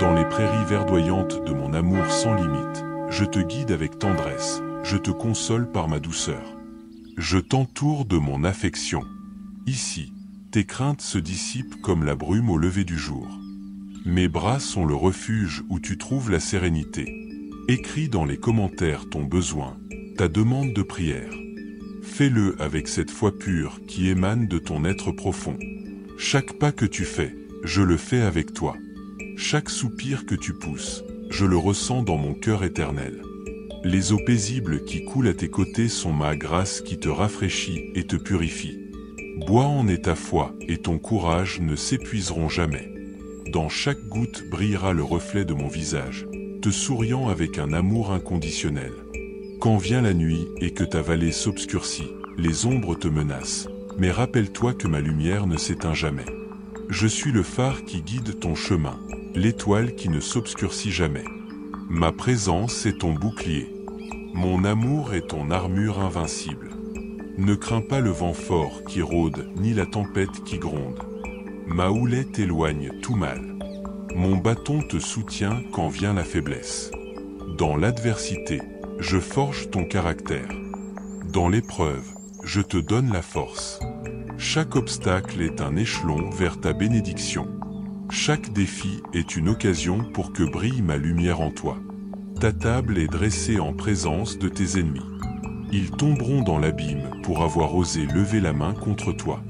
Dans les prairies verdoyantes de mon amour sans limite, je te guide avec tendresse, je te console par ma douceur. Je t'entoure de mon affection. Ici, tes craintes se dissipent comme la brume au lever du jour. Mes bras sont le refuge où tu trouves la sérénité. Écris dans les commentaires ton besoin, ta demande de prière. Fais-le avec cette foi pure qui émane de ton être profond. Chaque pas que tu fais, je le fais avec toi. Chaque soupir que tu pousses, je le ressens dans mon cœur éternel. Les eaux paisibles qui coulent à tes côtés sont ma grâce qui te rafraîchit et te purifie. Bois en est ta foi et ton courage ne s'épuiseront jamais. Dans chaque goutte brillera le reflet de mon visage, te souriant avec un amour inconditionnel. Quand vient la nuit et que ta vallée s'obscurcit, les ombres te menacent, mais rappelle-toi que ma lumière ne s'éteint jamais. Je suis le phare qui guide ton chemin, l'étoile qui ne s'obscurcit jamais. Ma présence est ton bouclier. Mon amour est ton armure invincible. Ne crains pas le vent fort qui rôde, ni la tempête qui gronde. Ma houlette éloigne tout mal. Mon bâton te soutient quand vient la faiblesse. Dans l'adversité, je forge ton caractère. Dans l'épreuve, je te donne la force. Chaque obstacle est un échelon vers ta bénédiction. Chaque défi est une occasion pour que brille ma lumière en toi. Ta table est dressée en présence de tes ennemis. Ils tomberont dans l'abîme pour avoir osé lever la main contre toi.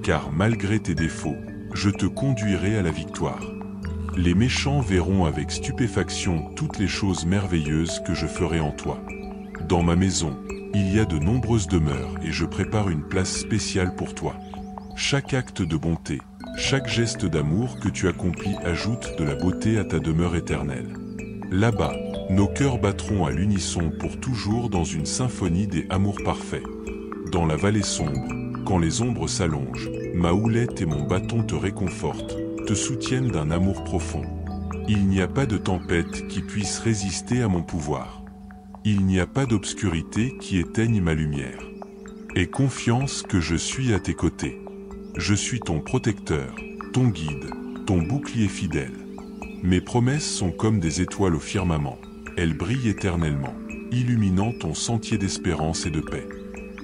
Car malgré tes défauts, je te conduirai à la victoire. Les méchants verront avec stupéfaction toutes les choses merveilleuses que je ferai en toi. Dans ma maison, il y a de nombreuses demeures et je prépare une place spéciale pour toi. Chaque acte de bonté, chaque geste d'amour que tu accomplis ajoute de la beauté à ta demeure éternelle. Là-bas, nos cœurs battront à l'unisson pour toujours dans une symphonie des amours parfaits. Dans la vallée sombre, quand les ombres s'allongent, ma houlette et mon bâton te réconfortent, te soutiennent d'un amour profond. Il n'y a pas de tempête qui puisse résister à mon pouvoir. Il n'y a pas d'obscurité qui éteigne ma lumière. Aie confiance que je suis à tes côtés. Je suis ton protecteur, ton guide, ton bouclier fidèle. Mes promesses sont comme des étoiles au firmament. Elles brillent éternellement, illuminant ton sentier d'espérance et de paix.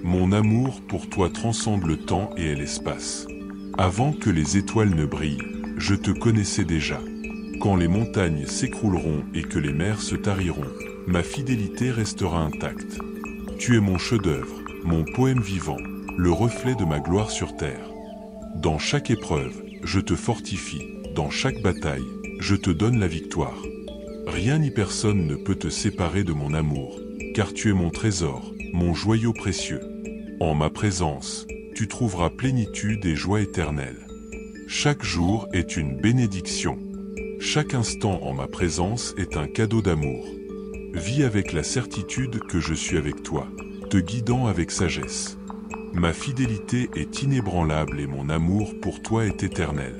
Mon amour pour toi transcende le temps et l'espace. Avant que les étoiles ne brillent, je te connaissais déjà. Quand les montagnes s'écrouleront et que les mers se tariront, ma fidélité restera intacte. Tu es mon chef-d'œuvre, mon poème vivant, le reflet de ma gloire sur terre. Dans chaque épreuve, je te fortifie, dans chaque bataille, je te donne la victoire. Rien ni personne ne peut te séparer de mon amour, car tu es mon trésor, mon joyau précieux. En ma présence, tu trouveras plénitude et joie éternelle. Chaque jour est une bénédiction. Chaque instant en ma présence est un cadeau d'amour. Vis avec la certitude que je suis avec toi, te guidant avec sagesse. Ma fidélité est inébranlable et mon amour pour toi est éternel.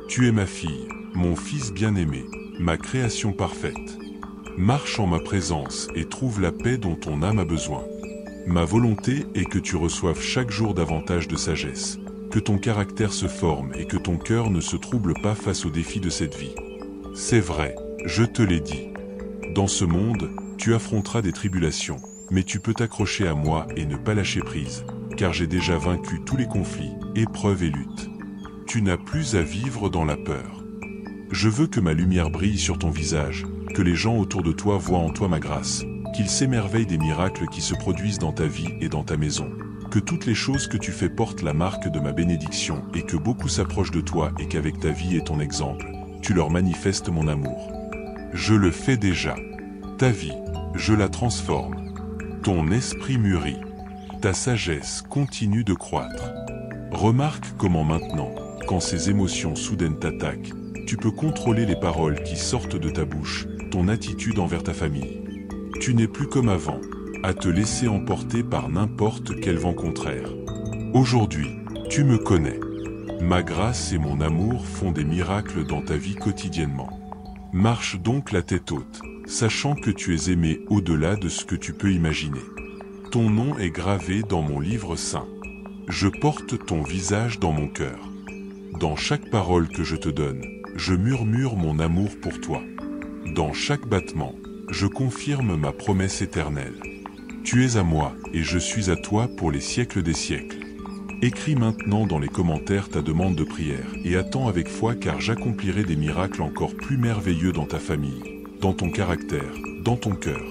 Tu es ma fille, mon fils bien-aimé, ma création parfaite. Marche en ma présence et trouve la paix dont ton âme a besoin. Ma volonté est que tu reçoives chaque jour davantage de sagesse, que ton caractère se forme et que ton cœur ne se trouble pas face aux défis de cette vie. C'est vrai, je te l'ai dit. Dans ce monde, tu affronteras des tribulations, mais tu peux t'accrocher à moi et ne pas lâcher prise, car j'ai déjà vaincu tous les conflits, épreuves et luttes. Tu n'as plus à vivre dans la peur. Je veux que ma lumière brille sur ton visage, que les gens autour de toi voient en toi ma grâce, qu'ils s'émerveillent des miracles qui se produisent dans ta vie et dans ta maison, que toutes les choses que tu fais portent la marque de ma bénédiction et que beaucoup s'approchent de toi et qu'avec ta vie et ton exemple, tu leur manifestes mon amour. Je le fais déjà. Ta vie, je la transforme. Ton esprit mûrit. Ta sagesse continue de croître. Remarque comment maintenant, quand ces émotions soudaines t'attaquent, tu peux contrôler les paroles qui sortent de ta bouche, ton attitude envers ta famille. Tu n'es plus comme avant, à te laisser emporter par n'importe quel vent contraire. Aujourd'hui, tu me connais. Ma grâce et mon amour font des miracles dans ta vie quotidiennement. Marche donc la tête haute, sachant que tu es aimé au-delà de ce que tu peux imaginer. Ton nom est gravé dans mon livre saint. Je porte ton visage dans mon cœur. Dans chaque parole que je te donne, je murmure mon amour pour toi. Dans chaque battement, je confirme ma promesse éternelle. Tu es à moi et je suis à toi pour les siècles des siècles. Écris maintenant dans les commentaires ta demande de prière et attends avec foi car j'accomplirai des miracles encore plus merveilleux dans ta famille, dans ton caractère, dans ton cœur.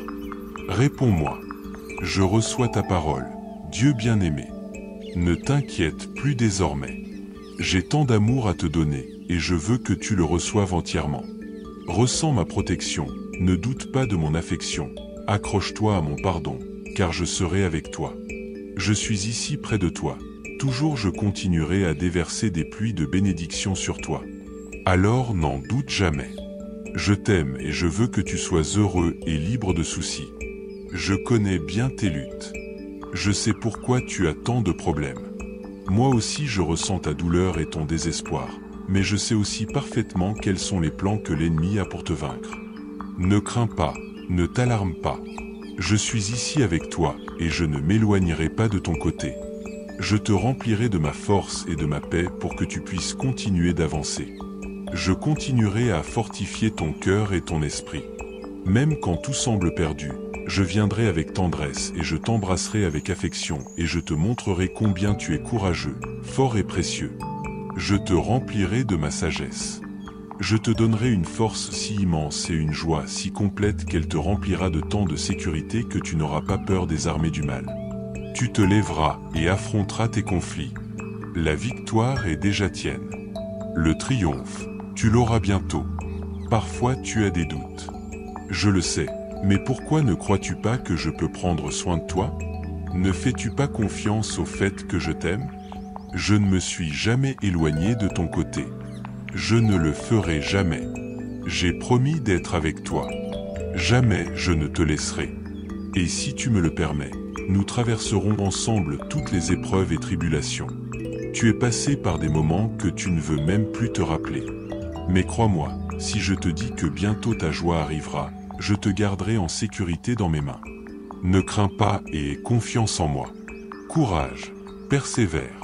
Réponds-moi. Je reçois ta parole, Dieu bien-aimé. Ne t'inquiète plus désormais. J'ai tant d'amour à te donner et je veux que tu le reçoives entièrement. Ressens ma protection, ne doute pas de mon affection, accroche-toi à mon pardon, car je serai avec toi. Je suis ici près de toi, toujours je continuerai à déverser des pluies de bénédictions sur toi. Alors n'en doute jamais. Je t'aime et je veux que tu sois heureux et libre de soucis. Je connais bien tes luttes. Je sais pourquoi tu as tant de problèmes. Moi aussi je ressens ta douleur et ton désespoir, mais je sais aussi parfaitement quels sont les plans que l'ennemi a pour te vaincre. Ne crains pas, ne t'alarme pas. Je suis ici avec toi et je ne m'éloignerai pas de ton côté. Je te remplirai de ma force et de ma paix pour que tu puisses continuer d'avancer. Je continuerai à fortifier ton cœur et ton esprit. Même quand tout semble perdu, je viendrai avec tendresse et je t'embrasserai avec affection et je te montrerai combien tu es courageux, fort et précieux. Je te remplirai de ma sagesse. Je te donnerai une force si immense et une joie si complète qu'elle te remplira de tant de sécurité que tu n'auras pas peur des armées du mal. Tu te lèveras et affronteras tes conflits. La victoire est déjà tienne. Le triomphe, tu l'auras bientôt. Parfois tu as des doutes. Je le sais. Mais pourquoi ne crois-tu pas que je peux prendre soin de toi? Ne fais-tu pas confiance au fait que je t'aime? Je ne me suis jamais éloigné de ton côté. Je ne le ferai jamais. J'ai promis d'être avec toi. Jamais je ne te laisserai. Et si tu me le permets, nous traverserons ensemble toutes les épreuves et tribulations. Tu es passé par des moments que tu ne veux même plus te rappeler. Mais crois-moi, si je te dis que bientôt ta joie arrivera, je te garderai en sécurité dans mes mains. Ne crains pas et aie confiance en moi. Courage, persévère.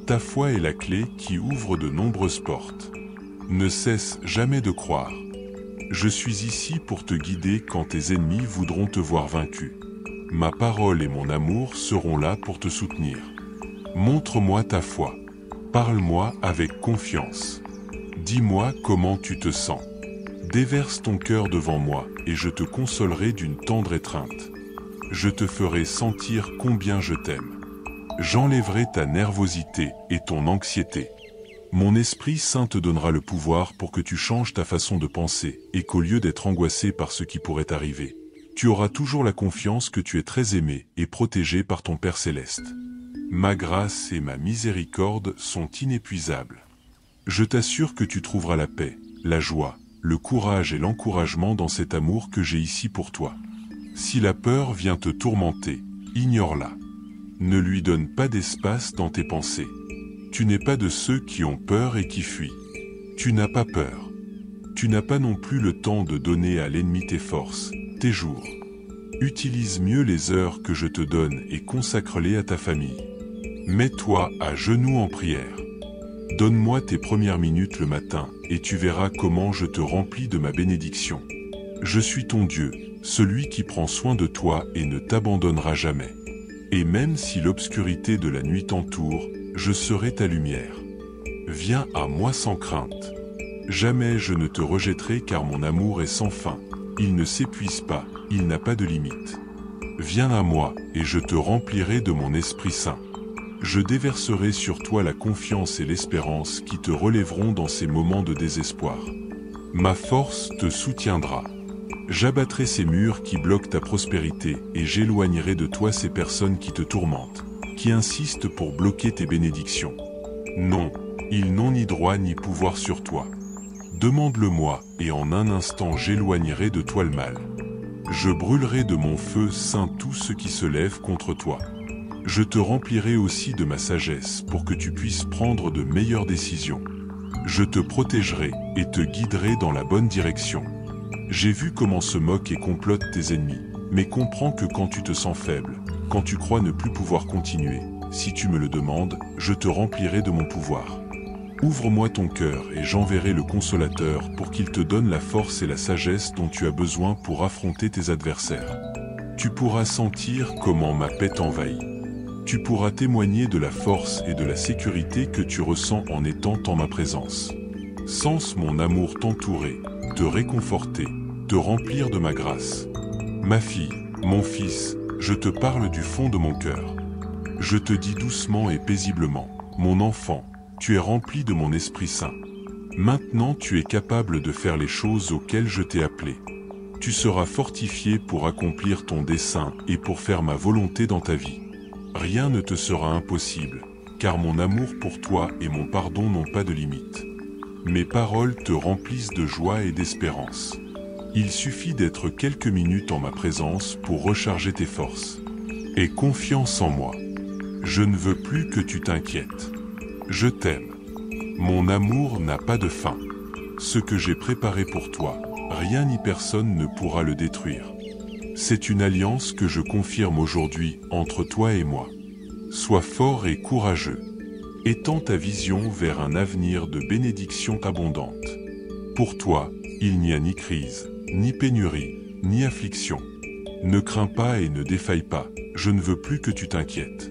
Ta foi est la clé qui ouvre de nombreuses portes. Ne cesse jamais de croire. Je suis ici pour te guider quand tes ennemis voudront te voir vaincu. Ma parole et mon amour seront là pour te soutenir. Montre-moi ta foi. Parle-moi avec confiance. Dis-moi comment tu te sens. Déverse ton cœur devant moi et je te consolerai d'une tendre étreinte. Je te ferai sentir combien je t'aime. J'enlèverai ta nervosité et ton anxiété. Mon Esprit Saint te donnera le pouvoir pour que tu changes ta façon de penser et qu'au lieu d'être angoissé par ce qui pourrait arriver, tu auras toujours la confiance que tu es très aimé et protégé par ton Père Céleste. Ma grâce et ma miséricorde sont inépuisables. Je t'assure que tu trouveras la paix, la joie, le courage et l'encouragement dans cet amour que j'ai ici pour toi. Si la peur vient te tourmenter, ignore-la. Ne lui donne pas d'espace dans tes pensées. Tu n'es pas de ceux qui ont peur et qui fuient. Tu n'as pas peur. Tu n'as pas non plus le temps de donner à l'ennemi tes forces, tes jours. Utilise mieux les heures que je te donne et consacre-les à ta famille. Mets-toi à genoux en prière. Donne-moi tes premières minutes le matin, et tu verras comment je te remplis de ma bénédiction. Je suis ton Dieu, celui qui prend soin de toi et ne t'abandonnera jamais. Et même si l'obscurité de la nuit t'entoure, je serai ta lumière. Viens à moi sans crainte. Jamais je ne te rejetterai car mon amour est sans fin. Il ne s'épuise pas, il n'a pas de limite. Viens à moi et je te remplirai de mon Esprit Saint. Je déverserai sur toi la confiance et l'espérance qui te relèveront dans ces moments de désespoir. Ma force te soutiendra. J'abattrai ces murs qui bloquent ta prospérité et j'éloignerai de toi ces personnes qui te tourmentent, qui insistent pour bloquer tes bénédictions. Non, ils n'ont ni droit ni pouvoir sur toi. Demande-le-moi et en un instant j'éloignerai de toi le mal. Je brûlerai de mon feu saint tout ce qui se lève contre toi. Je te remplirai aussi de ma sagesse pour que tu puisses prendre de meilleures décisions. Je te protégerai et te guiderai dans la bonne direction. J'ai vu comment se moquent et complotent tes ennemis, mais comprends que quand tu te sens faible, quand tu crois ne plus pouvoir continuer, si tu me le demandes, je te remplirai de mon pouvoir. Ouvre-moi ton cœur et j'enverrai le consolateur pour qu'il te donne la force et la sagesse dont tu as besoin pour affronter tes adversaires. Tu pourras sentir comment ma paix t'envahit. Tu pourras témoigner de la force et de la sécurité que tu ressens en étant en ma présence. Sens mon amour t'entourer, te réconforter, te remplir de ma grâce. Ma fille, mon fils, je te parle du fond de mon cœur. Je te dis doucement et paisiblement, mon enfant, tu es rempli de mon Esprit Saint. Maintenant tu es capable de faire les choses auxquelles je t'ai appelé. Tu seras fortifié pour accomplir ton dessein et pour faire ma volonté dans ta vie. Rien ne te sera impossible, car mon amour pour toi et mon pardon n'ont pas de limite. Mes paroles te remplissent de joie et d'espérance. Il suffit d'être quelques minutes en ma présence pour recharger tes forces. Aie confiance en moi. Je ne veux plus que tu t'inquiètes. Je t'aime. Mon amour n'a pas de fin. Ce que j'ai préparé pour toi, rien ni personne ne pourra le détruire. C'est une alliance que je confirme aujourd'hui entre toi et moi. Sois fort et courageux. Étends ta vision vers un avenir de bénédictions abondantes. Pour toi, il n'y a ni crise, ni pénurie, ni affliction. Ne crains pas et ne défaille pas, je ne veux plus que tu t'inquiètes.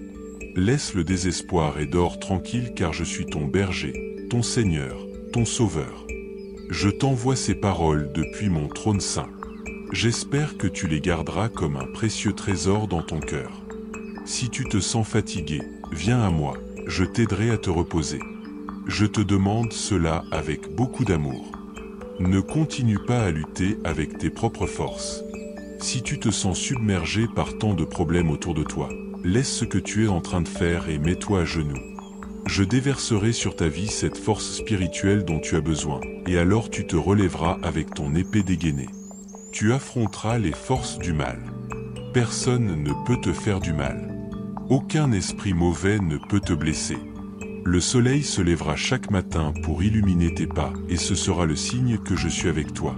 Laisse le désespoir et dors tranquille car je suis ton berger, ton Seigneur, ton Sauveur. Je t'envoie ces paroles depuis mon trône saint. J'espère que tu les garderas comme un précieux trésor dans ton cœur. Si tu te sens fatigué, viens à moi, je t'aiderai à te reposer. Je te demande cela avec beaucoup d'amour. Ne continue pas à lutter avec tes propres forces. Si tu te sens submergé par tant de problèmes autour de toi, laisse ce que tu es en train de faire et mets-toi à genoux. Je déverserai sur ta vie cette force spirituelle dont tu as besoin, et alors tu te relèveras avec ton épée dégainée. Tu affronteras les forces du mal. Personne ne peut te faire du mal. Aucun esprit mauvais ne peut te blesser. Le soleil se lèvera chaque matin pour illuminer tes pas, et ce sera le signe que je suis avec toi.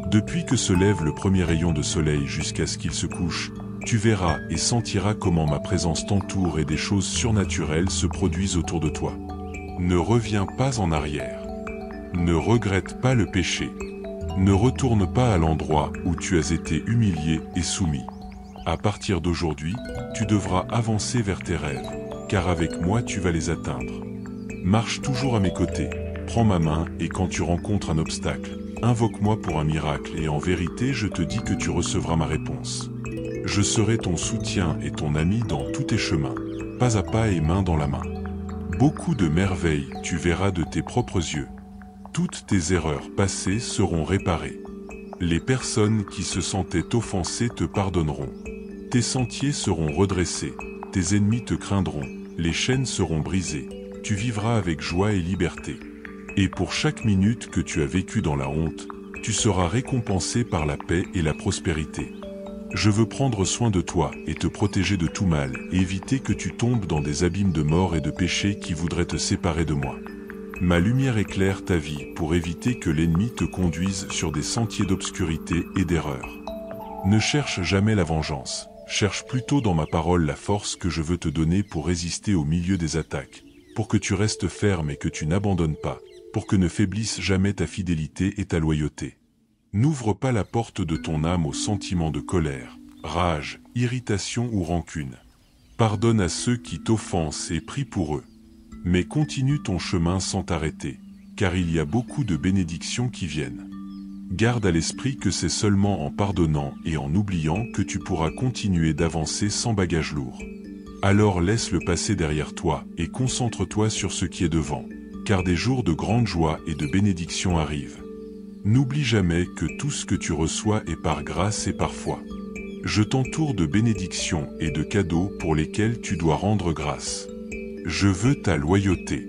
Depuis que se lève le premier rayon de soleil jusqu'à ce qu'il se couche, tu verras et sentiras comment ma présence t'entoure et des choses surnaturelles se produisent autour de toi. Ne reviens pas en arrière. Ne regrette pas le péché. Ne retourne pas à l'endroit où tu as été humilié et soumis. À partir d'aujourd'hui, tu devras avancer vers tes rêves, car avec moi tu vas les atteindre. Marche toujours à mes côtés, prends ma main et quand tu rencontres un obstacle, invoque-moi pour un miracle et en vérité je te dis que tu recevras ma réponse. Je serai ton soutien et ton ami dans tous tes chemins, pas à pas et main dans la main. Beaucoup de merveilles tu verras de tes propres yeux. Toutes tes erreurs passées seront réparées. Les personnes qui se sentaient offensées te pardonneront. Tes sentiers seront redressés, tes ennemis te craindront, les chaînes seront brisées, tu vivras avec joie et liberté. Et pour chaque minute que tu as vécue dans la honte, tu seras récompensé par la paix et la prospérité. Je veux prendre soin de toi et te protéger de tout mal et éviter que tu tombes dans des abîmes de mort et de péché qui voudraient te séparer de moi. Ma lumière éclaire ta vie pour éviter que l'ennemi te conduise sur des sentiers d'obscurité et d'erreur. Ne cherche jamais la vengeance, cherche plutôt dans ma parole la force que je veux te donner pour résister au milieu des attaques, pour que tu restes ferme et que tu n'abandonnes pas, pour que ne faiblisse jamais ta fidélité et ta loyauté. N'ouvre pas la porte de ton âme aux sentiments de colère, rage, irritation ou rancune. Pardonne à ceux qui t'offensent et prie pour eux. Mais continue ton chemin sans t'arrêter, car il y a beaucoup de bénédictions qui viennent. Garde à l'esprit que c'est seulement en pardonnant et en oubliant que tu pourras continuer d'avancer sans bagage lourd. Alors laisse le passé derrière toi et concentre-toi sur ce qui est devant, car des jours de grande joie et de bénédiction arrivent. N'oublie jamais que tout ce que tu reçois est par grâce et par foi. Je t'entoure de bénédictions et de cadeaux pour lesquels tu dois rendre grâce. Je veux ta loyauté.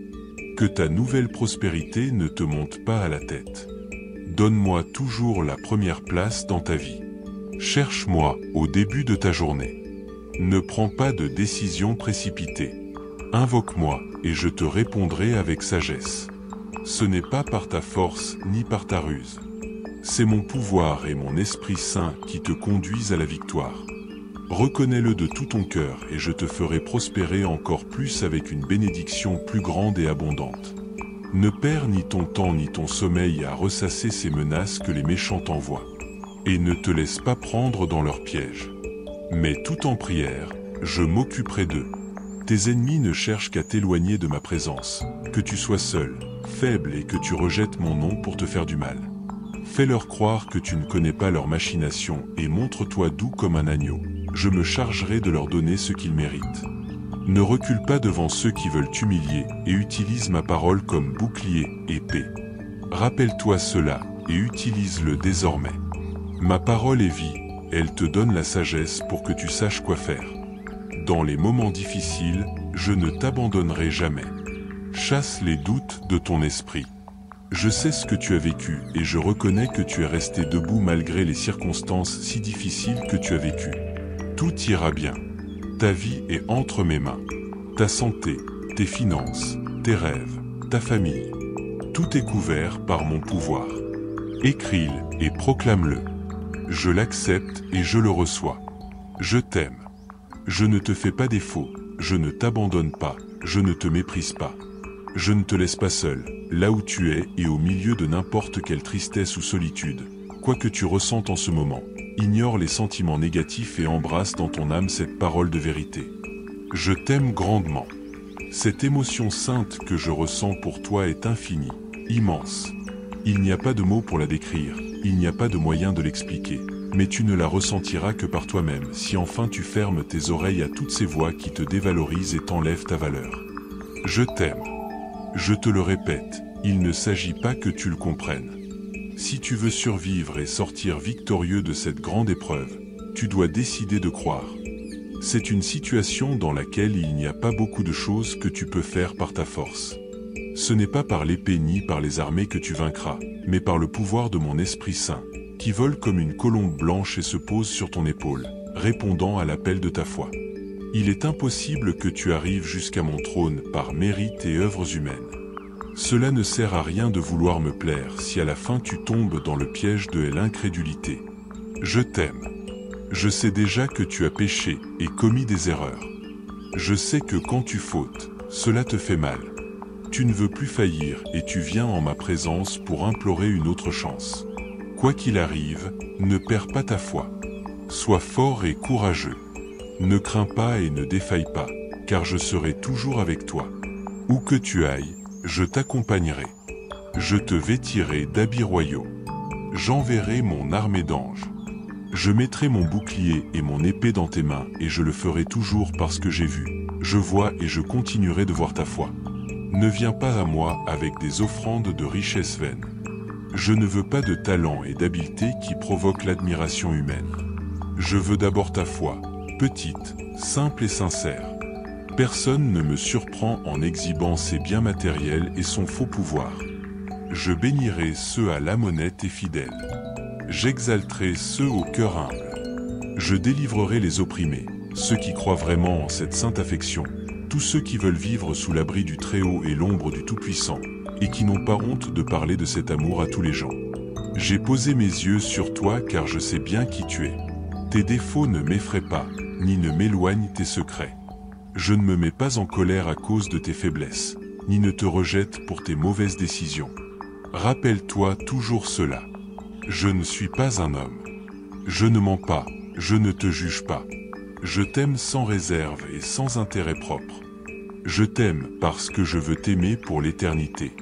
Que ta nouvelle prospérité ne te monte pas à la tête. Donne-moi toujours la première place dans ta vie. Cherche-moi au début de ta journée. Ne prends pas de décision précipitée. Invoque-moi et je te répondrai avec sagesse. Ce n'est pas par ta force ni par ta ruse. C'est mon pouvoir et mon Esprit Saint qui te conduisent à la victoire. Reconnais-le de tout ton cœur et je te ferai prospérer encore plus avec une bénédiction plus grande et abondante. Ne perds ni ton temps ni ton sommeil à ressasser ces menaces que les méchants t'envoient. Et ne te laisse pas prendre dans leurs pièges. Mais tout en prière, je m'occuperai d'eux. Tes ennemis ne cherchent qu'à t'éloigner de ma présence, que tu sois seul, faible et que tu rejettes mon nom pour te faire du mal. Fais-leur croire que tu ne connais pas leurs machinations et montre-toi doux comme un agneau. Je me chargerai de leur donner ce qu'ils méritent. Ne recule pas devant ceux qui veulent t'humilier et utilise ma parole comme bouclier, épée. Rappelle-toi cela et utilise-le désormais. Ma parole est vie, elle te donne la sagesse pour que tu saches quoi faire. Dans les moments difficiles, je ne t'abandonnerai jamais. Chasse les doutes de ton esprit. Je sais ce que tu as vécu et je reconnais que tu es resté debout malgré les circonstances si difficiles que tu as vécues. Tout ira bien. Ta vie est entre mes mains. Ta santé, tes finances, tes rêves, ta famille. Tout est couvert par mon pouvoir. Écris-le et proclame-le. Je l'accepte et je le reçois. Je t'aime. Je ne te fais pas défaut, je ne t'abandonne pas, je ne te méprise pas. Je ne te laisse pas seul, là où tu es et au milieu de n'importe quelle tristesse ou solitude. Quoi que tu ressentes en ce moment, ignore les sentiments négatifs et embrasse dans ton âme cette parole de vérité. Je t'aime grandement. Cette émotion sainte que je ressens pour toi est infinie, immense. Il n'y a pas de mots pour la décrire, il n'y a pas de moyen de l'expliquer. Mais tu ne la ressentiras que par toi-même si enfin tu fermes tes oreilles à toutes ces voix qui te dévalorisent et t'enlèvent ta valeur. Je t'aime. Je te le répète, il ne s'agit pas que tu le comprennes. Si tu veux survivre et sortir victorieux de cette grande épreuve, tu dois décider de croire. C'est une situation dans laquelle il n'y a pas beaucoup de choses que tu peux faire par ta force. Ce n'est pas par l'épée ni par les armées que tu vaincras, mais par le pouvoir de mon Esprit Saint, qui vole comme une colombe blanche et se pose sur ton épaule, répondant à l'appel de ta foi. Il est impossible que tu arrives jusqu'à mon trône par mérite et œuvres humaines. Cela ne sert à rien de vouloir me plaire si à la fin tu tombes dans le piège de l'incrédulité. Je t'aime. Je sais déjà que tu as péché et commis des erreurs. Je sais que quand tu fautes, cela te fait mal. Tu ne veux plus faillir et tu viens en ma présence pour implorer une autre chance. Quoi qu'il arrive, ne perds pas ta foi. Sois fort et courageux. Ne crains pas et ne défaille pas, car je serai toujours avec toi. Où que tu ailles, je t'accompagnerai. Je te vêtirai d'habits royaux. J'enverrai mon armée d'anges. Je mettrai mon bouclier et mon épée dans tes mains et je le ferai toujours parce que j'ai vu, je vois et je continuerai de voir ta foi. Ne viens pas à moi avec des offrandes de richesse vaine. Je ne veux pas de talent et d'habileté qui provoquent l'admiration humaine. Je veux d'abord ta foi, petite, simple et sincère. Personne ne me surprend en exhibant ses biens matériels et son faux pouvoir. Je bénirai ceux à l'âme honnête et fidèle. J'exalterai ceux au cœur humble. Je délivrerai les opprimés, ceux qui croient vraiment en cette sainte affection, tous ceux qui veulent vivre sous l'abri du Très-Haut et l'ombre du Tout-Puissant, et qui n'ont pas honte de parler de cet amour à tous les gens. J'ai posé mes yeux sur toi car je sais bien qui tu es. Tes défauts ne m'effraient pas, ni ne m'éloignent tes secrets. Je ne me mets pas en colère à cause de tes faiblesses, ni ne te rejette pour tes mauvaises décisions. Rappelle-toi toujours cela. Je ne suis pas un homme. Je ne mens pas, je ne te juge pas. Je t'aime sans réserve et sans intérêt propre. Je t'aime parce que je veux t'aimer pour l'éternité.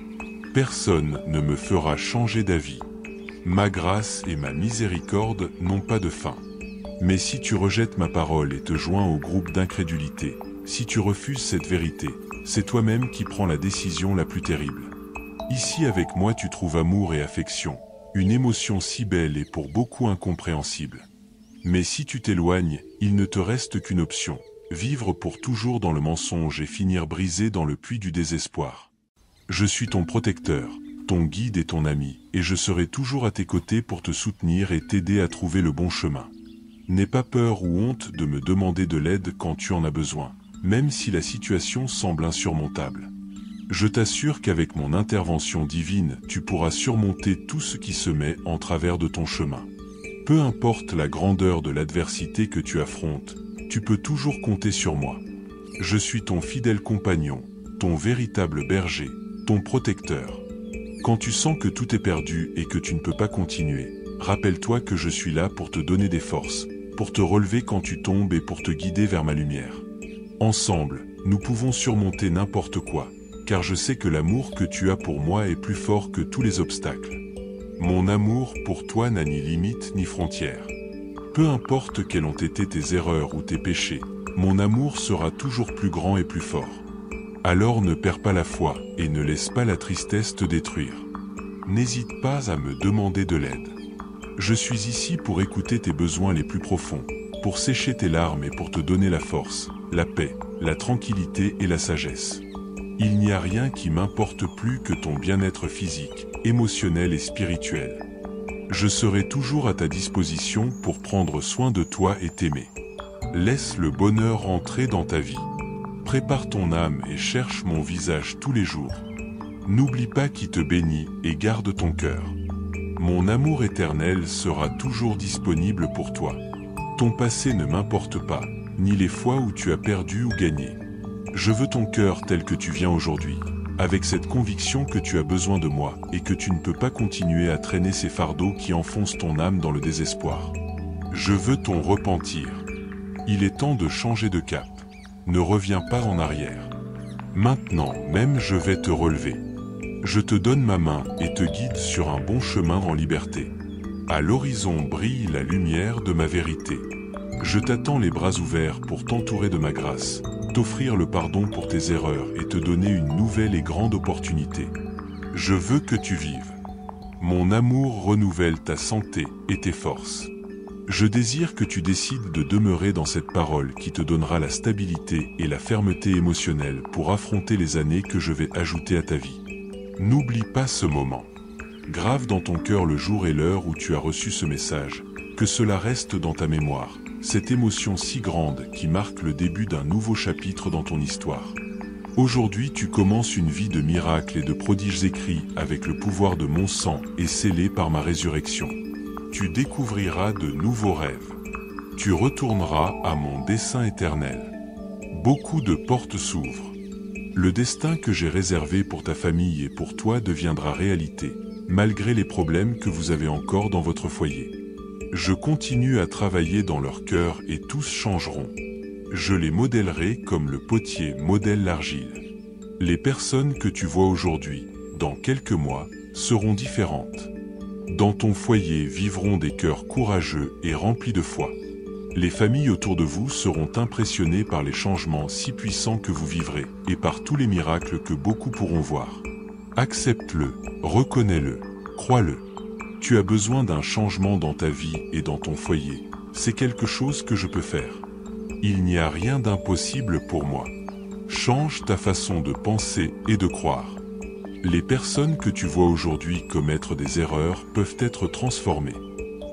Personne ne me fera changer d'avis. Ma grâce et ma miséricorde n'ont pas de fin. Mais si tu rejettes ma parole et te joins au groupe d'incrédulité, si tu refuses cette vérité, c'est toi-même qui prends la décision la plus terrible. Ici avec moi tu trouves amour et affection, une émotion si belle et pour beaucoup incompréhensible. Mais si tu t'éloignes, il ne te reste qu'une option, vivre pour toujours dans le mensonge et finir brisé dans le puits du désespoir. Je suis ton protecteur, ton guide et ton ami, et je serai toujours à tes côtés pour te soutenir et t'aider à trouver le bon chemin. N'aie pas peur ou honte de me demander de l'aide quand tu en as besoin, même si la situation semble insurmontable. Je t'assure qu'avec mon intervention divine, tu pourras surmonter tout ce qui se met en travers de ton chemin. Peu importe la grandeur de l'adversité que tu affrontes, tu peux toujours compter sur moi. Je suis ton fidèle compagnon, ton véritable berger, ton protecteur. Quand tu sens que tout est perdu et que tu ne peux pas continuer, rappelle-toi que je suis là pour te donner des forces, pour te relever quand tu tombes et pour te guider vers ma lumière. Ensemble, nous pouvons surmonter n'importe quoi, car je sais que l'amour que tu as pour moi est plus fort que tous les obstacles. Mon amour pour toi n'a ni limite ni frontière. Peu importe quelles ont été tes erreurs ou tes péchés, mon amour sera toujours plus grand et plus fort. Alors ne perds pas la foi et ne laisse pas la tristesse te détruire. N'hésite pas à me demander de l'aide. Je suis ici pour écouter tes besoins les plus profonds, pour sécher tes larmes et pour te donner la force, la paix, la tranquillité et la sagesse. Il n'y a rien qui m'importe plus que ton bien-être physique, émotionnel et spirituel. Je serai toujours à ta disposition pour prendre soin de toi et t'aimer. Laisse le bonheur entrer dans ta vie. Prépare ton âme et cherche mon visage tous les jours. N'oublie pas qui te bénit et garde ton cœur. Mon amour éternel sera toujours disponible pour toi. Ton passé ne m'importe pas, ni les fois où tu as perdu ou gagné. Je veux ton cœur tel que tu viens aujourd'hui, avec cette conviction que tu as besoin de moi et que tu ne peux pas continuer à traîner ces fardeaux qui enfoncent ton âme dans le désespoir. Je veux ton repentir. Il est temps de changer de cap. Ne reviens pas en arrière. Maintenant même je vais te relever. Je te donne ma main et te guide sur un bon chemin en liberté. À l'horizon brille la lumière de ma vérité. Je t'attends les bras ouverts pour t'entourer de ma grâce, t'offrir le pardon pour tes erreurs et te donner une nouvelle et grande opportunité. Je veux que tu vives. Mon amour renouvelle ta santé et tes forces. Je désire que tu décides de demeurer dans cette parole qui te donnera la stabilité et la fermeté émotionnelle pour affronter les années que je vais ajouter à ta vie. N'oublie pas ce moment. Grave dans ton cœur le jour et l'heure où tu as reçu ce message, que cela reste dans ta mémoire, cette émotion si grande qui marque le début d'un nouveau chapitre dans ton histoire. Aujourd'hui tu commences une vie de miracles et de prodiges écrits avec le pouvoir de mon sang et scellés par ma résurrection. Tu découvriras de nouveaux rêves. Tu retourneras à mon dessein éternel. Beaucoup de portes s'ouvrent. Le destin que j'ai réservé pour ta famille et pour toi deviendra réalité, malgré les problèmes que vous avez encore dans votre foyer. Je continue à travailler dans leur cœur et tous changeront. Je les modèlerai comme le potier modèle l'argile. Les personnes que tu vois aujourd'hui, dans quelques mois, seront différentes. Dans ton foyer vivront des cœurs courageux et remplis de foi. Les familles autour de vous seront impressionnées par les changements si puissants que vous vivrez et par tous les miracles que beaucoup pourront voir. Accepte-le, reconnais-le, crois-le. Tu as besoin d'un changement dans ta vie et dans ton foyer. C'est quelque chose que je peux faire. Il n'y a rien d'impossible pour moi. Change ta façon de penser et de croire. Les personnes que tu vois aujourd'hui commettre des erreurs peuvent être transformées.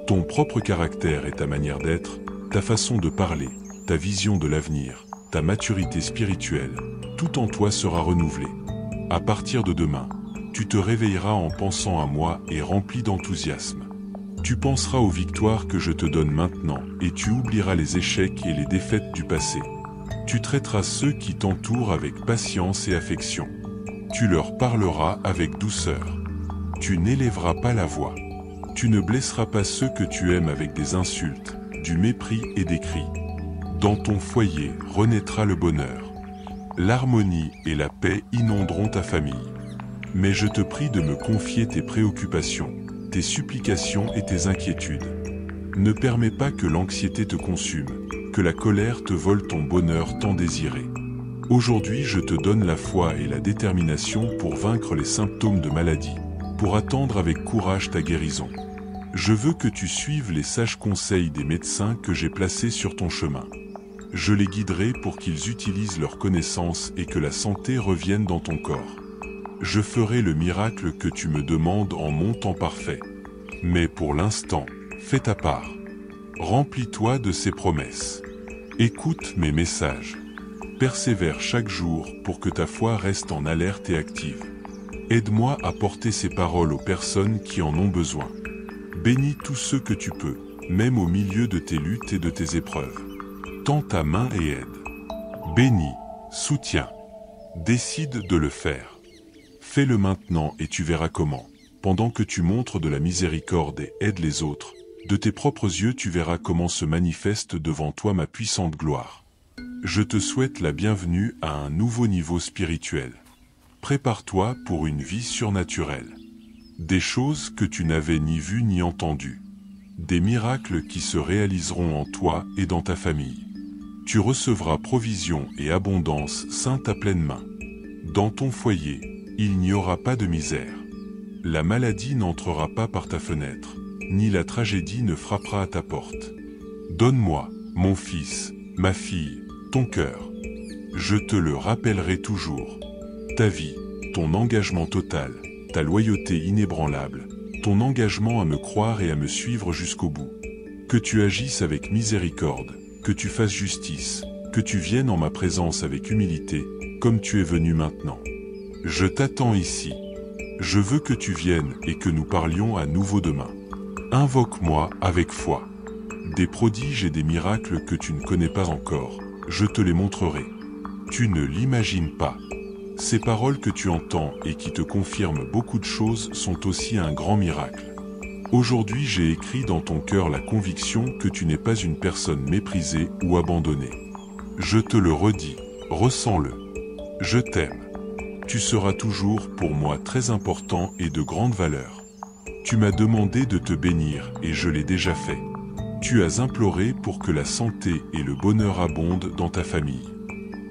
Ton propre caractère et ta manière d'être, ta façon de parler, ta vision de l'avenir, ta maturité spirituelle, tout en toi sera renouvelé. À partir de demain, tu te réveilleras en pensant à moi et rempli d'enthousiasme. Tu penseras aux victoires que je te donne maintenant et tu oublieras les échecs et les défaites du passé. Tu traiteras ceux qui t'entourent avec patience et affection. Tu leur parleras avec douceur. Tu n'élèveras pas la voix. Tu ne blesseras pas ceux que tu aimes avec des insultes, du mépris et des cris. Dans ton foyer renaîtra le bonheur. L'harmonie et la paix inonderont ta famille. Mais je te prie de me confier tes préoccupations, tes supplications et tes inquiétudes. Ne permets pas que l'anxiété te consume, que la colère te vole ton bonheur tant désiré. Aujourd'hui, je te donne la foi et la détermination pour vaincre les symptômes de maladie, pour attendre avec courage ta guérison. Je veux que tu suives les sages conseils des médecins que j'ai placés sur ton chemin. Je les guiderai pour qu'ils utilisent leurs connaissances et que la santé revienne dans ton corps. Je ferai le miracle que tu me demandes en mon temps parfait. Mais pour l'instant, fais ta part. Remplis-toi de ces promesses. Écoute mes messages. Persévère chaque jour pour que ta foi reste en alerte et active. Aide-moi à porter ces paroles aux personnes qui en ont besoin. Bénis tous ceux que tu peux, même au milieu de tes luttes et de tes épreuves. Tends ta main et aide. Bénis, soutiens. Décide de le faire. Fais-le maintenant et tu verras comment. Pendant que tu montres de la miséricorde et aides les autres, de tes propres yeux tu verras comment se manifeste devant toi ma puissante gloire. Je te souhaite la bienvenue à un nouveau niveau spirituel. Prépare-toi pour une vie surnaturelle. Des choses que tu n'avais ni vues ni entendues. Des miracles qui se réaliseront en toi et dans ta famille. Tu recevras provision et abondance sainte à pleine main. Dans ton foyer, il n'y aura pas de misère. La maladie n'entrera pas par ta fenêtre, ni la tragédie ne frappera à ta porte. Donne-moi, mon fils, ma fille, ton cœur. Je te le rappellerai toujours. Ta vie, ton engagement total, ta loyauté inébranlable, ton engagement à me croire et à me suivre jusqu'au bout. Que tu agisses avec miséricorde, que tu fasses justice, que tu viennes en ma présence avec humilité, comme tu es venu maintenant. Je t'attends ici. Je veux que tu viennes et que nous parlions à nouveau demain. Invoque-moi avec foi. Des prodiges et des miracles que tu ne connais pas encore, je te les montrerai. Tu ne l'imagines pas. Ces paroles que tu entends et qui te confirment beaucoup de choses sont aussi un grand miracle. Aujourd'hui j'ai écrit dans ton cœur la conviction que tu n'es pas une personne méprisée ou abandonnée. Je te le redis, ressens-le. Je t'aime. Tu seras toujours pour moi très important et de grande valeur. Tu m'as demandé de te bénir et je l'ai déjà fait. Tu as imploré pour que la santé et le bonheur abondent dans ta famille.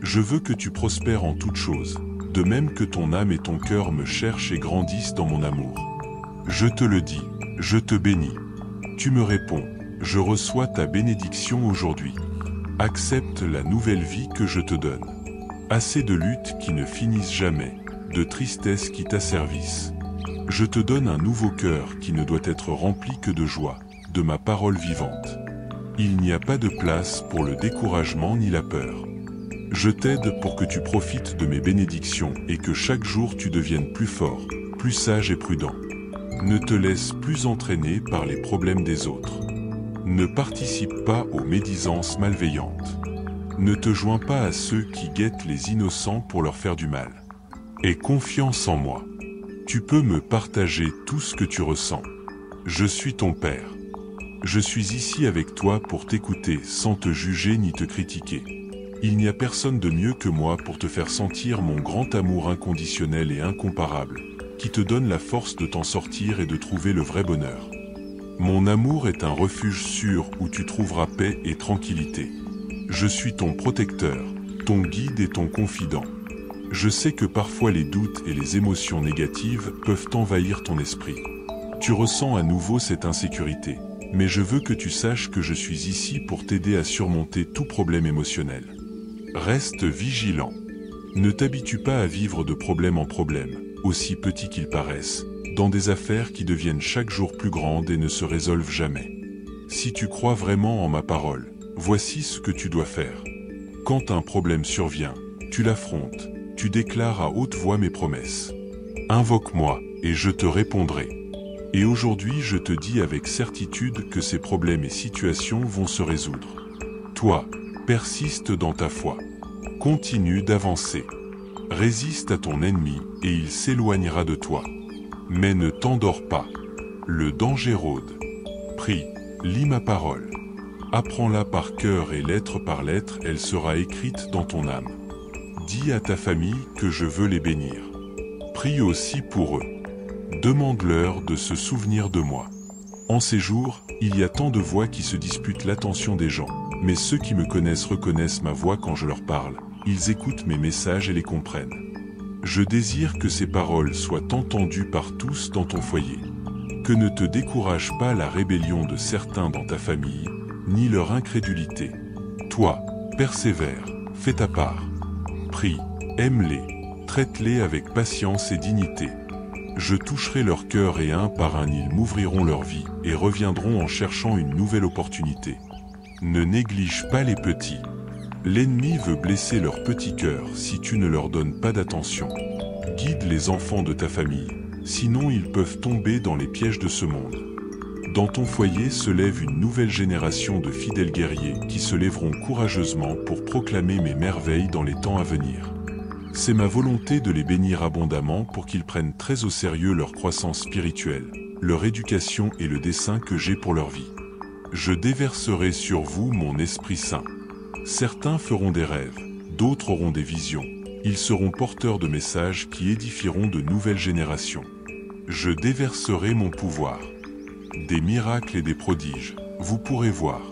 Je veux que tu prospères en toutes choses, de même que ton âme et ton cœur me cherchent et grandissent dans mon amour. Je te le dis, je te bénis. Tu me réponds, je reçois ta bénédiction aujourd'hui. Accepte la nouvelle vie que je te donne. Assez de luttes qui ne finissent jamais, de tristesse qui t'asservissent. Je te donne un nouveau cœur qui ne doit être rempli que de joie, de ma parole vivante. Il n'y a pas de place pour le découragement ni la peur. Je t'aide pour que tu profites de mes bénédictions et que chaque jour tu deviennes plus fort, plus sage et prudent. Ne te laisse plus entraîner par les problèmes des autres. Ne participe pas aux médisances malveillantes. Ne te joins pas à ceux qui guettent les innocents pour leur faire du mal. Aie confiance en moi. Tu peux me partager tout ce que tu ressens. Je suis ton Père. Je suis ici avec toi pour t'écouter sans te juger ni te critiquer. Il n'y a personne de mieux que moi pour te faire sentir mon grand amour inconditionnel et incomparable, qui te donne la force de t'en sortir et de trouver le vrai bonheur. Mon amour est un refuge sûr où tu trouveras paix et tranquillité. Je suis ton protecteur, ton guide et ton confident. Je sais que parfois les doutes et les émotions négatives peuvent envahir ton esprit. Tu ressens à nouveau cette insécurité, mais je veux que tu saches que je suis ici pour t'aider à surmonter tout problème émotionnel. Reste vigilant. Ne t'habitue pas à vivre de problème en problème, aussi petits qu'ils paraissent, dans des affaires qui deviennent chaque jour plus grandes et ne se résolvent jamais. Si tu crois vraiment en ma parole, voici ce que tu dois faire. Quand un problème survient, tu l'affrontes, tu déclares à haute voix mes promesses. Invoque-moi, et je te répondrai. Et aujourd'hui je te dis avec certitude que ces problèmes et situations vont se résoudre. Toi, persiste dans ta foi. Continue d'avancer. Résiste à ton ennemi, et il s'éloignera de toi. Mais ne t'endors pas. Le danger rôde. Prie, lis ma parole. Apprends-la par cœur et lettre par lettre, elle sera écrite dans ton âme. Dis à ta famille que je veux les bénir. Prie aussi pour eux. Demande-leur de se souvenir de moi. En ces jours, il y a tant de voix qui se disputent l'attention des gens, mais ceux qui me connaissent reconnaissent ma voix quand je leur parle. Ils écoutent mes messages et les comprennent. Je désire que ces paroles soient entendues par tous dans ton foyer. Que ne te décourage pas la rébellion de certains dans ta famille, ni leur incrédulité. Toi, persévère, fais ta part. Prie, aime-les, traite-les avec patience et dignité. Je toucherai leur cœur et un par un ils m'ouvriront leur vie et reviendront en cherchant une nouvelle opportunité. Ne néglige pas les petits. L'ennemi veut blesser leur petit cœur si tu ne leur donnes pas d'attention. Guide les enfants de ta famille, sinon ils peuvent tomber dans les pièges de ce monde. Dans ton foyer se lève une nouvelle génération de fidèles guerriers qui se lèveront courageusement pour proclamer mes merveilles dans les temps à venir. C'est ma volonté de les bénir abondamment pour qu'ils prennent très au sérieux leur croissance spirituelle, leur éducation et le dessein que j'ai pour leur vie. Je déverserai sur vous mon Esprit Saint. Certains feront des rêves, d'autres auront des visions. Ils seront porteurs de messages qui édifieront de nouvelles générations. Je déverserai mon pouvoir. Des miracles et des prodiges, vous pourrez voir.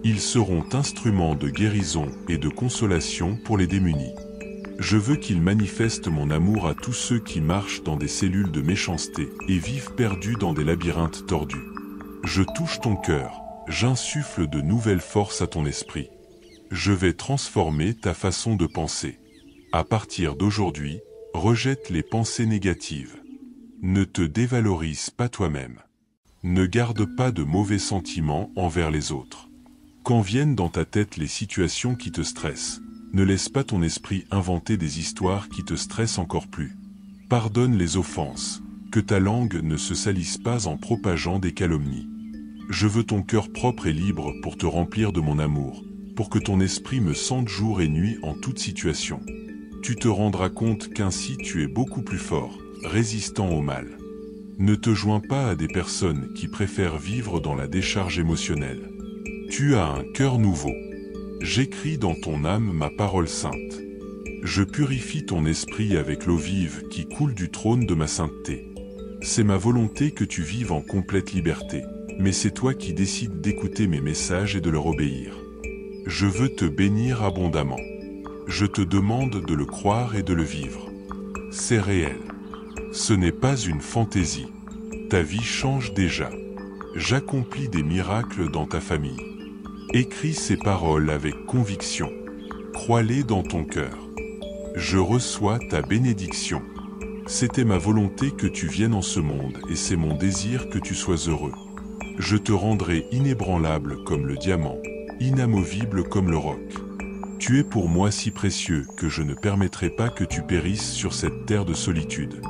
Ils seront instruments de guérison et de consolation pour les démunis. Je veux qu'ils manifestent mon amour à tous ceux qui marchent dans des cellules de méchanceté et vivent perdus dans des labyrinthes tordus. Je touche ton cœur, j'insuffle de nouvelles forces à ton esprit. Je vais transformer ta façon de penser. À partir d'aujourd'hui, rejette les pensées négatives. Ne te dévalorise pas toi-même. Ne garde pas de mauvais sentiments envers les autres. Quand viennent dans ta tête les situations qui te stressent, ne laisse pas ton esprit inventer des histoires qui te stressent encore plus. Pardonne les offenses, que ta langue ne se salisse pas en propageant des calomnies. Je veux ton cœur propre et libre pour te remplir de mon amour, pour que ton esprit me sente jour et nuit en toute situation. Tu te rendras compte qu'ainsi tu es beaucoup plus fort, résistant au mal. Ne te joins pas à des personnes qui préfèrent vivre dans la décharge émotionnelle. Tu as un cœur nouveau. J'écris dans ton âme ma parole sainte. Je purifie ton esprit avec l'eau vive qui coule du trône de ma sainteté. C'est ma volonté que tu vives en complète liberté, mais c'est toi qui décides d'écouter mes messages et de leur obéir. Je veux te bénir abondamment. Je te demande de le croire et de le vivre. C'est réel. Ce n'est pas une fantaisie. Ta vie change déjà. J'accomplis des miracles dans ta famille. Écris ces paroles avec conviction. Crois-les dans ton cœur. Je reçois ta bénédiction. C'était ma volonté que tu viennes en ce monde et c'est mon désir que tu sois heureux. Je te rendrai inébranlable comme le diamant, inamovible comme le roc. Tu es pour moi si précieux que je ne permettrai pas que tu périsses sur cette terre de solitude.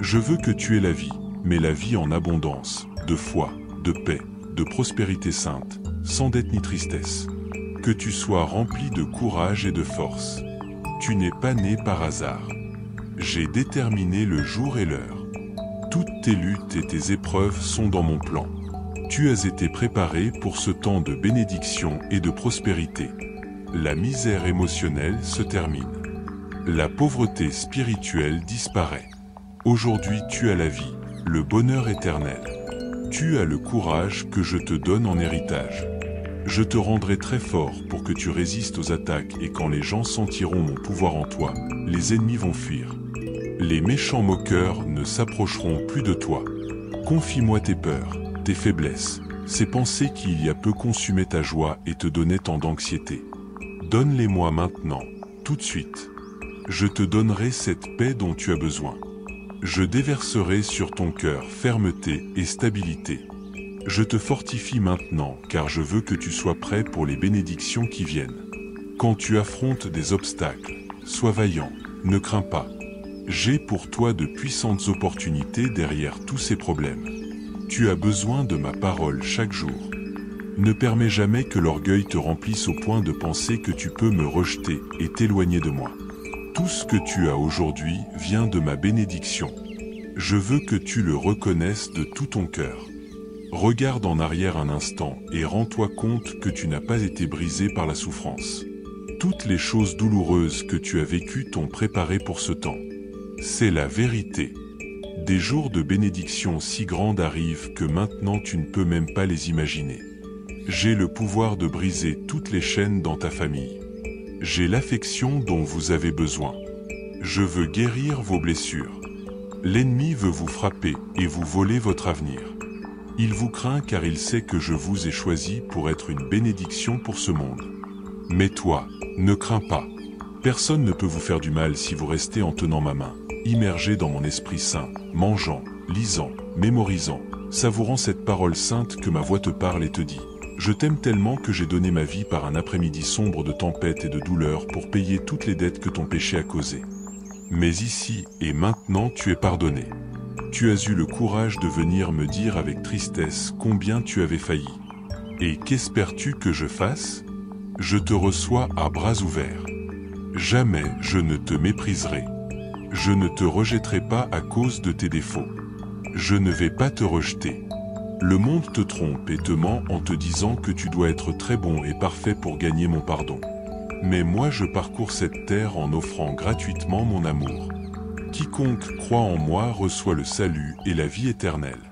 Je veux que tu aies la vie, mais la vie en abondance, de foi, de paix, de prospérité sainte, sans dette ni tristesse. Que tu sois rempli de courage et de force. Tu n'es pas né par hasard. J'ai déterminé le jour et l'heure. Toutes tes luttes et tes épreuves sont dans mon plan. Tu as été préparé pour ce temps de bénédiction et de prospérité. La misère émotionnelle se termine. La pauvreté spirituelle disparaît. Aujourd'hui tu as la vie, le bonheur éternel. Tu as le courage que je te donne en héritage. Je te rendrai très fort pour que tu résistes aux attaques et quand les gens sentiront mon pouvoir en toi, les ennemis vont fuir. Les méchants moqueurs ne s'approcheront plus de toi. Confie-moi tes peurs, tes faiblesses, ces pensées qui il y a peu consumaient ta joie et te donnaient tant d'anxiété. Donne-les-moi maintenant, tout de suite. Je te donnerai cette paix dont tu as besoin. Je déverserai sur ton cœur fermeté et stabilité. Je te fortifie maintenant car je veux que tu sois prêt pour les bénédictions qui viennent. Quand tu affrontes des obstacles, sois vaillant, ne crains pas. J'ai pour toi de puissantes opportunités derrière tous ces problèmes. Tu as besoin de ma parole chaque jour. Ne permets jamais que l'orgueil te remplisse au point de penser que tu peux me rejeter et t'éloigner de moi. Tout ce que tu as aujourd'hui vient de ma bénédiction. Je veux que tu le reconnaisses de tout ton cœur. Regarde en arrière un instant et rends-toi compte que tu n'as pas été brisé par la souffrance. Toutes les choses douloureuses que tu as vécues t'ont préparé pour ce temps. C'est la vérité. Des jours de bénédiction si grandes arrivent que maintenant tu ne peux même pas les imaginer. J'ai le pouvoir de briser toutes les chaînes dans ta famille. J'ai l'affection dont vous avez besoin. Je veux guérir vos blessures. L'ennemi veut vous frapper et vous voler votre avenir. Il vous craint car il sait que je vous ai choisi pour être une bénédiction pour ce monde. Mais toi, ne crains pas. Personne ne peut vous faire du mal si vous restez en tenant ma main, immergé dans mon Esprit Saint, mangeant, lisant, mémorisant, savourant cette parole sainte que ma voix te parle et te dit. Je t'aime tellement que j'ai donné ma vie par un après-midi sombre de tempête et de douleur pour payer toutes les dettes que ton péché a causées. Mais ici et maintenant tu es pardonné. Tu as eu le courage de venir me dire avec tristesse combien tu avais failli. Et qu'espères-tu que je fasse ? Je te reçois à bras ouverts. Jamais je ne te mépriserai. Je ne te rejetterai pas à cause de tes défauts. Je ne vais pas te rejeter. Le monde te trompe et te ment en te disant que tu dois être très bon et parfait pour gagner mon pardon. Mais moi je parcours cette terre en offrant gratuitement mon amour. Quiconque croit en moi reçoit le salut et la vie éternelle.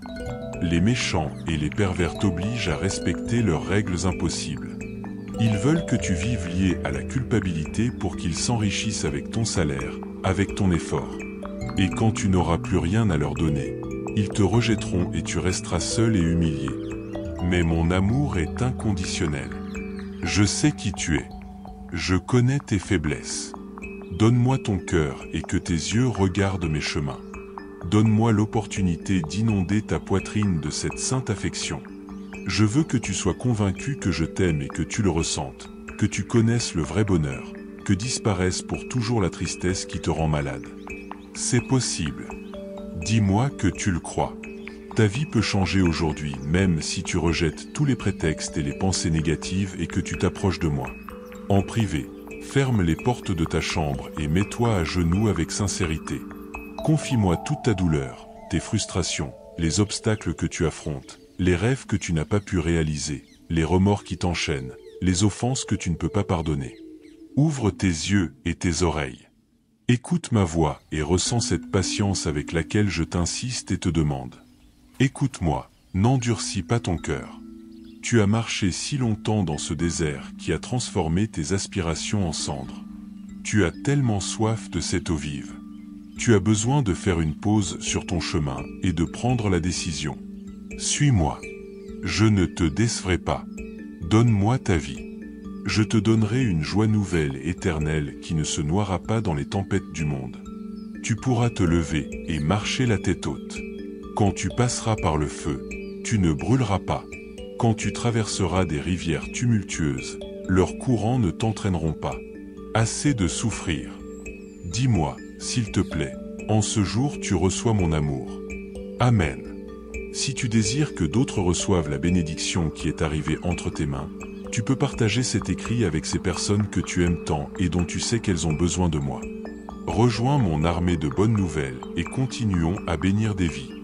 Les méchants et les pervers t'obligent à respecter leurs règles impossibles. Ils veulent que tu vives lié à la culpabilité pour qu'ils s'enrichissent avec ton salaire, avec ton effort. Et quand tu n'auras plus rien à leur donner, ils te rejetteront et tu resteras seul et humilié. Mais mon amour est inconditionnel. Je sais qui tu es. Je connais tes faiblesses. Donne-moi ton cœur et que tes yeux regardent mes chemins. Donne-moi l'opportunité d'inonder ta poitrine de cette sainte affection. Je veux que tu sois convaincu que je t'aime et que tu le ressentes, que tu connaisses le vrai bonheur, que disparaisse pour toujours la tristesse qui te rend malade. C'est possible. Dis-moi que tu le crois. Ta vie peut changer aujourd'hui, même si tu rejettes tous les prétextes et les pensées négatives et que tu t'approches de moi. En privé, ferme les portes de ta chambre et mets-toi à genoux avec sincérité. Confie-moi toute ta douleur, tes frustrations, les obstacles que tu affrontes, les rêves que tu n'as pas pu réaliser, les remords qui t'enchaînent, les offenses que tu ne peux pas pardonner. Ouvre tes yeux et tes oreilles. Écoute ma voix et ressens cette patience avec laquelle je t'insiste et te demande. Écoute-moi, n'endurcis pas ton cœur. Tu as marché si longtemps dans ce désert qui a transformé tes aspirations en cendres. Tu as tellement soif de cette eau vive. Tu as besoin de faire une pause sur ton chemin et de prendre la décision. Suis-moi. Je ne te décevrai pas. Donne-moi ta vie. Je te donnerai une joie nouvelle, éternelle, qui ne se noiera pas dans les tempêtes du monde. Tu pourras te lever et marcher la tête haute. Quand tu passeras par le feu, tu ne brûleras pas. Quand tu traverseras des rivières tumultueuses, leurs courants ne t'entraîneront pas. Assez de souffrir. Dis-moi, s'il te plaît, en ce jour tu reçois mon amour. Amen. Si tu désires que d'autres reçoivent la bénédiction qui est arrivée entre tes mains, tu peux partager cet écrit avec ces personnes que tu aimes tant et dont tu sais qu'elles ont besoin de moi. Rejoins mon armée de bonnes nouvelles et continuons à bénir des vies.